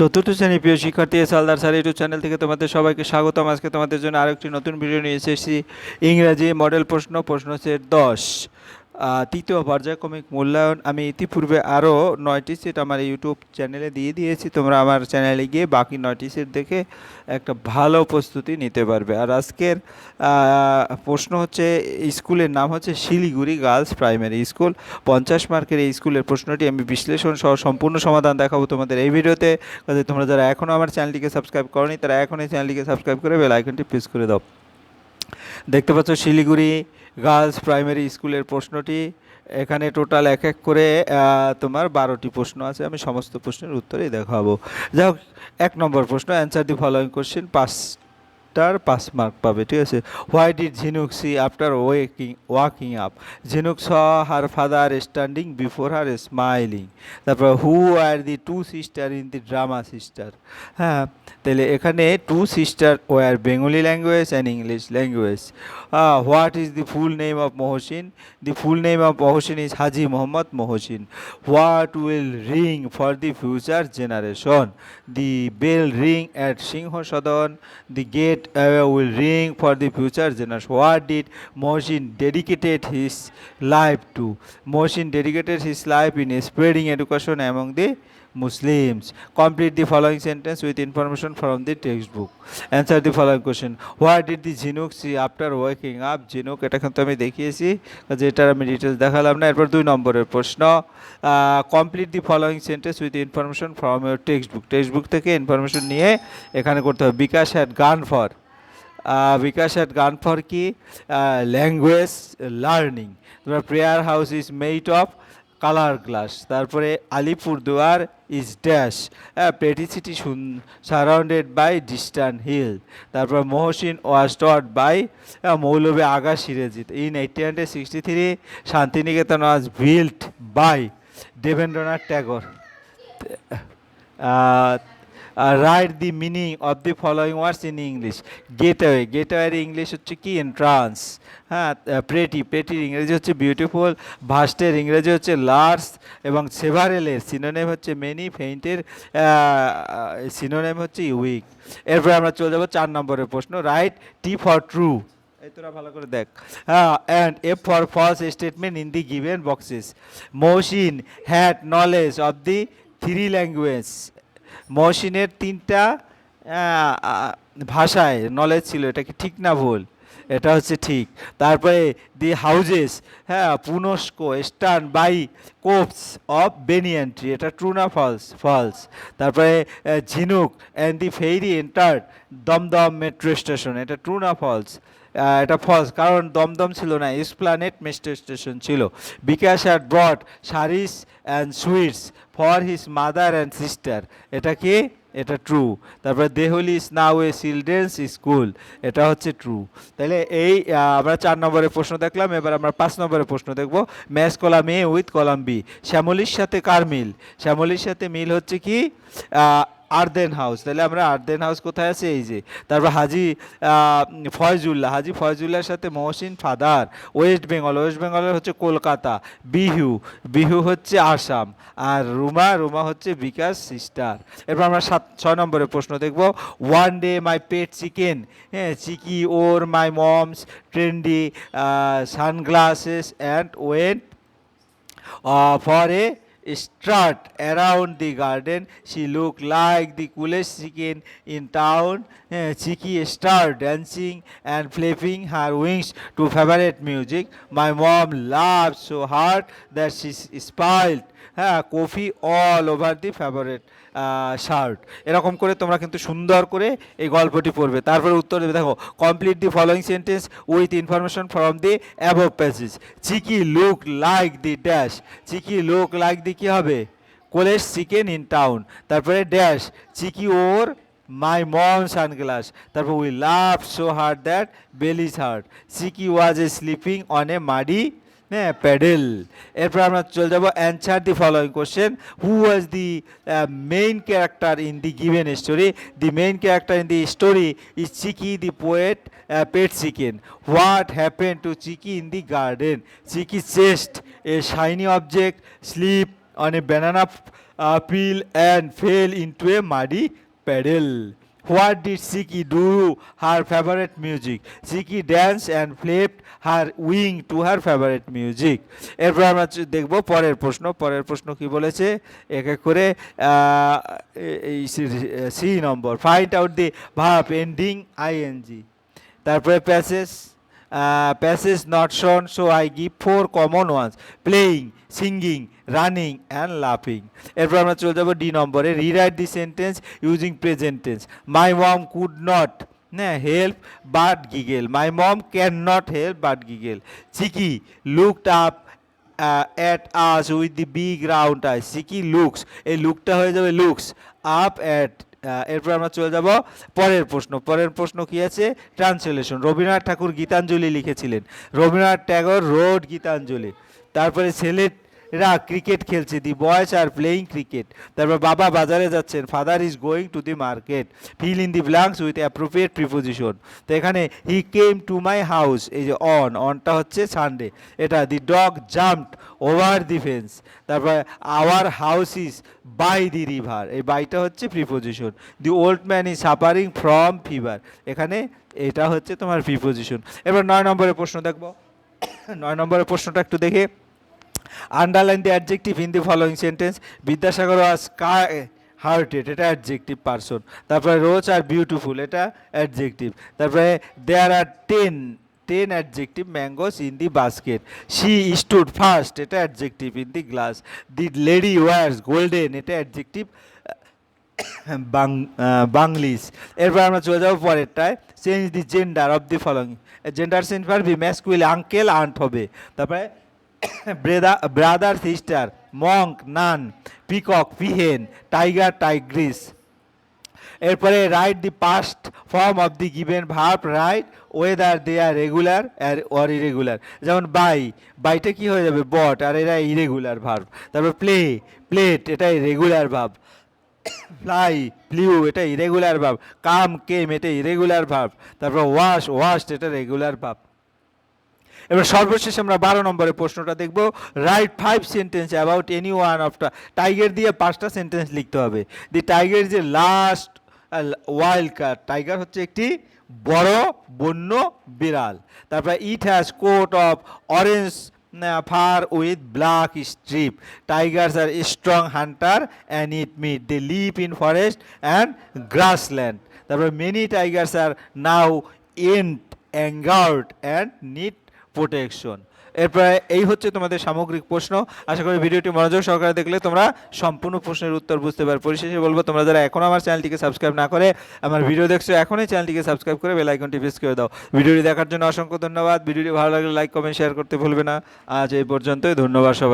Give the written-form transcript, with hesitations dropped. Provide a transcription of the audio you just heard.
চতুর্থ শ্রেণীর প্রিয় শিক্ষার্থী সালদার স্যার ইউটিউব চ্যানেল থেকে তোমাদের সবাইকে স্বাগতম। আজকে তোমাদের জন্য আরেকটি নতুন ভিডিও নিয়ে এসেছি। ইংরাজি মডেল প্রশ্ন সেট 10 তৃতীয় পর্যায়ক্রমিক মূল্যায়ন। আমি ইতিপূর্বে আরও 9টি সেট আমার ইউটিউব চ্যানেলে দিয়ে দিয়েছি। তোমরা আমার চ্যানেলে গিয়ে বাকি 9টি সেট দেখে একটা ভালো প্রস্তুতি নিতে পারবে। আর আজকের প্রশ্ন হচ্ছে, স্কুলের নাম হচ্ছে শিলিগুড়ি গার্লস প্রাইমারি স্কুল। 50 মার্কের এই স্কুলের প্রশ্নটি আমি বিশ্লেষণ সহ সম্পূর্ণ সমাধান দেখাবো তোমাদের এই ভিডিওতে। কাজে তোমরা যারা এখনও আমার চ্যানেলটিকে সাবস্ক্রাইব করোনি তারা এখনই চ্যানেলটিকে সাবস্ক্রাইব করে বেল আইকনটি প্রেস করে দাও। দেখতে পাচ্ছ শিলিগুড়ি গার্লস প্রাইমারি স্কুলের প্রশ্নটি। এখানে টোটাল এক এক করে তোমার 12টি প্রশ্ন আছে। আমি সমস্ত প্রশ্নের উত্তরই দেখাবো। যাই হোক, 1 নম্বর প্রশ্ন, answer the following question. 5 mark পাবে, ঠিক আছে। Why did Jhinuk see after walking up? Jhinuk saw her father standing before her smiling. তারপর who are the 2 sister in the drama sister? হ্যাঁ, তাহলে এখানে 2 sister were Bengali language and English language. What is the full name of Mohsin? The full name of Mohsin is Haji Mohammad Mohsin. What will ring for the future generation? The bell ring at Singha Sadan. The gate will ring for the future generation. What did Mohsin dedicated his life to? Mohsin dedicated his life in spreading education among the Muslims. Complete the following sentence with information from the textbook. Answer the following question. What did the Chinook see after waking up? Chinook এটা কিন্তু আমি দেখিয়েছি, যেটার আমি details দেখালাম না। এরপর 2 নম্বরের প্রশ্ন, complete the following sentence with information from your textbook থেকে ইনফরমেশন নিয়ে এখানে করতে হবে। Bikash had gone for, Bikash had gone for কি? Language learning. তারপর prayer house is made of colour glass. তারপরে Alipurduar is dash, petty city surrounded by distant hill. তারপর Mohsin was taught by Maulvi Aga Shirazi. In 1863 Shantiniketan was built by Debendranath Tagore. Write the meaning of the following words in English. Gateway, গেটওয়ের English হচ্ছে কি? Entrance. হ্যাঁ, প্রেটির ইংরেজি হচ্ছে beautiful. ভাস্টের ইংরেজি হচ্ছে লার্জ, এবং সেভারেলের সিনোনেম হচ্ছে মেনি, ফেইন্টের সিনোনেম হচ্ছে উইক। এরপরে আমরা চলে যাবো 4 নম্বরের প্রশ্ন। রাইট টি ফর ট্রু, এই তোরা ভালো করে দেখ। And F for false statement in the given boxes. Mohsin had knowledge of the 3 language. মহসিনের 3টা ভাষায় নলেজ ছিল, এটা কি ঠিক না ভুল? এটা হচ্ছে ঠিক। তারপরে দি হাউজেস, হ্যাঁ, পুনস্কো stand by copse of banyan tree, এটা ট্রু না ফলস? ফলস। তারপরে Jhinuk and the ferry entered Dumdum metro station, এটা ট্রু না ফলস? এটা ফলস, কারণ দমদম ছিল না, এসপ্লানেড মেট্রো স্টেশন ছিল। Bikash had brought saris and sweets for his mother and sister, এটা কি? এটা ট্রু। তারপরে Delhi is now a children's school, এটা হচ্ছে ট্রু। তাহলে এই আমরা 4 নম্বরের প্রশ্ন দেখলাম। এবার আমরা 5 নম্বরের প্রশ্ন দেখব। Match column A with column B. শ্যামলির সাথে কার মিল? শ্যামলির সাথে মিল হচ্ছে কি? Arden house. তাহলে আমরা আর্দেন হাউস কোথায় আছে? এই যে। তারপর হাজি ফয়জুল্লাহর সাথে মহসিন ফাদার। ওয়েস্ট বেঙ্গলের হচ্ছে কলকাতা। বিহু হচ্ছে আসাম। আর রুমা হচ্ছে বিকাশ সিস্টার। এরপর আমরা 6 নম্বরের প্রশ্ন দেখব। One day my pet chicken, হ্যাঁ, Chiki or my mom's trendy sunglasses and went for a strut around the garden. She looked like the coolest chicken in town. Chiki started dancing and flapping her wings to favorite music. My mom laughed so hard that she spilled coffee all over the favorite shirt. এরকম করে তোমরা কিন্তু সুন্দর করে এই গল্পটি পড়বে। তারপরে উত্তর দেবে। দেখো, complete the following sentence with information from the above passage. Chiki look like the dash. Chiki look like the কি হবে? Coolest chicken in town. তারপরে dash Chiki or my mom sunglass. তারপর we love so hard that bellies hurt. Chiki was a sleeping on a muddy puddle. এরপর আমরা চলে যাবো answer the following question. Who was the main character in the given story? The main character in the story is Chiki the poet pet chicken. What happen to Chiki in the garden? Chiki chased a shiny object, slip on a banana pill and fell into a muddy puddle. What did Siki do her favorite music? Siki danced and flapped her wing to her favorite music. এরপর আমরা দেখব পরের প্রশ্ন কি বলেছে এক এক করে সি নম্বর find out the verb ending ING তারপরে passage not shown so I give 4 common ones playing singing running and লাফিং এরপর আমরা চলে যাবো ডি নম্বরে rewrite the sentence using present tense my mom could not help but giggle my mom can not help but giggle Chiki looked up at us with the big round eye Chiki looks এই লুকটা হয়ে যাবে looks up at এরপর আমরা চলে যাব পরের প্রশ্ন কি আছে ট্রান্সলেশন রবীন্দ্রনাথ ঠাকুর গীতাঞ্জলি লিখেছিলেন রবীন্দ্রনাথ ট্যাগর রোড গীতাঞ্জলি তারপরে ছেলেরা ক্রিকেট খেলছে the boys are playing cricket তারপর বাবা বাজারে যাচ্ছেন father is going to the market fill in the blanks with appropriate preposition তো এখানে হি কেম টু মাই হাউস এই যে অনটা হচ্ছে সানডে এটা the dog jumped over the fence তারপর our house is by the river এই বাইটা হচ্ছে preposition the old man is suffering from fever এখানে এটা হচ্ছে তোমার প্রিপোজিশন এবার 9 নম্বরের প্রশ্ন দেখবো 9 নম্বরের প্রশ্নটা একটু দেখে underline the adjective in the following sentence Vidyasagar was hearted এটা অ্যাডজেক্টিভ পারসন তারপরে রোজ আর বিউটিফুল এটা অ্যাডজেক্টিভ তারপরে দেয়ার আর 10 adjective mangoes in the basket she stood fast এটা adjective in the glass the lady wears golden এটা adjective বাংলিশ এরপর আমরা চলে যাবো পরেরটায় change the gender of the following gender change পারবি ম্যাসকুইল আঙ্কেল আন্ট হবে তারপরে brother sister monk nun peacock peahen tiger tigress এরপরে write the past form of the given verb write whether they are regular or irregular যেমন বাইটা কি হয়ে যাবে bought আর এরা ইরেগুলার ভার্ব তারপর প্লেট এটা রেগুলার ভার্ব ফ্লাই ফ্লিউ এটা ইরেগুলার ভার্ব কেম এটা ইরেগুলার ভার্ব তারপর ওয়াশড এটা রেগুলার ভার্ব এবার সর্বশেষ আমরা 12 নম্বরের প্রশ্নটা দেখব write 5 sentence about any one of tiger দিয়ে 5টা সেন্টেন্স লিখতে হবে the tiger is a large wild cat tiger হচ্ছে একটি বড় বন্য বিড়াল তারপর it has coat of orange fur with black stripe tigers are strong hunter and it meat they live in forest and grassland তারপর many tigers are now endangered and need protection এরপরে এই হচ্ছে তোমাদের সামগ্রিক প্রশ্ন আশা করি ভিডিওটি মনোযোগ সহকারে দেখলে তোমরা সম্পূর্ণ প্রশ্নের উত্তর বুঝতে পারবে পরিশেষে বলবো তোমরা যারা এখনও আমার চ্যানেলটিকে সাবস্ক্রাইব না করে আমার ভিডিও দেখছো এখনই চ্যানেলটিকে সাবস্ক্রাইব করে বেল আইকনটি প্রেস করে দাও ভিডিওটি দেখার জন্য অসংখ্য ধন্যবাদ ভিডিওটি ভালো লাগলে লাইক কমেন্ট শেয়ার করতে ভুলবে না আজ এই পর্যন্তই ধন্যবাদ সবাই